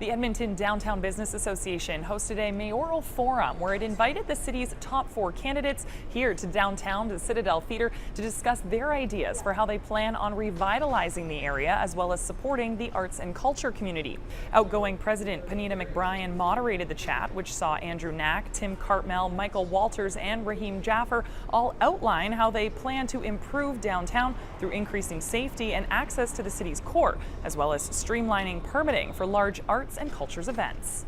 The Edmonton Downtown Business Association hosted a mayoral forum where it invited the city's top 4 candidates here to downtown to Citadel Theatre to discuss their ideas for how they plan on revitalizing the area as well as supporting the arts and culture community. Outgoing President Panita McBrien moderated the chat, which saw Andrew Knack, Tim Cartmel, Michael Walters, and Raheem Jaffer all outline how they plan to improve downtown through increasing safety and access to the city's core, as well as streamlining permitting for large arts and cultures events.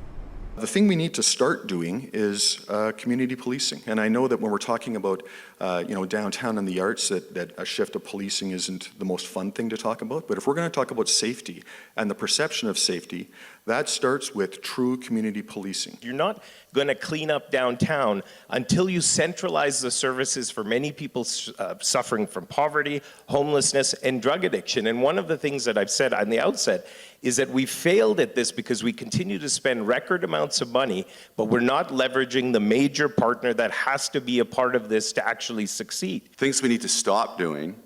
The thing we need to start doing is community policing. And I know that when we're talking about downtown and the arts, that a shift of policing isn't the most fun thing to talk about. But if we're going to talk about safety and the perception of safety, that starts with true community policing. You're not going to clean up downtown until you centralize the services for many people suffering from poverty, homelessness, and drug addiction. And one of the things that I've said on the outset is that we failed at this because we continue to spend record amounts of money, but we're not leveraging the major partner that has to be a part of this to actually succeed. Things we need to stop doing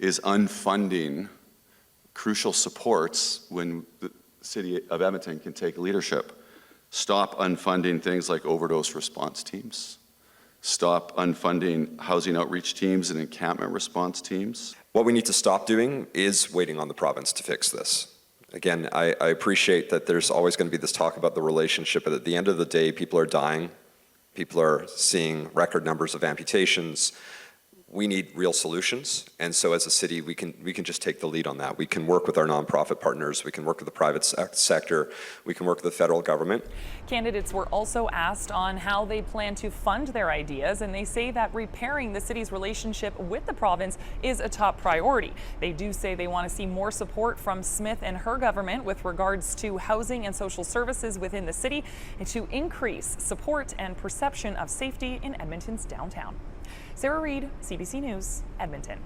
is unfunding crucial supports when the City of Edmonton can take leadership. Stop unfunding things like overdose response teams. Stop unfunding housing outreach teams and encampment response teams. What we need to stop doing is waiting on the province to fix this. Again, I appreciate that there's always going to be this talk about the relationship, but at the end of the day, people are dying. People are seeing record numbers of amputations. We need real solutions, and so as a city, we can just take the lead on that. We can work with our nonprofit partners, we can work with the private sector, we can work with the federal government. Candidates were also asked on how they plan to fund their ideas, and they say that repairing the city's relationship with the province is a top priority. They do say they want to see more support from Smith and her government with regards to housing and social services within the city and to increase support and perception of safety in Edmonton's downtown. Sarah Reed, CBC News, Edmonton.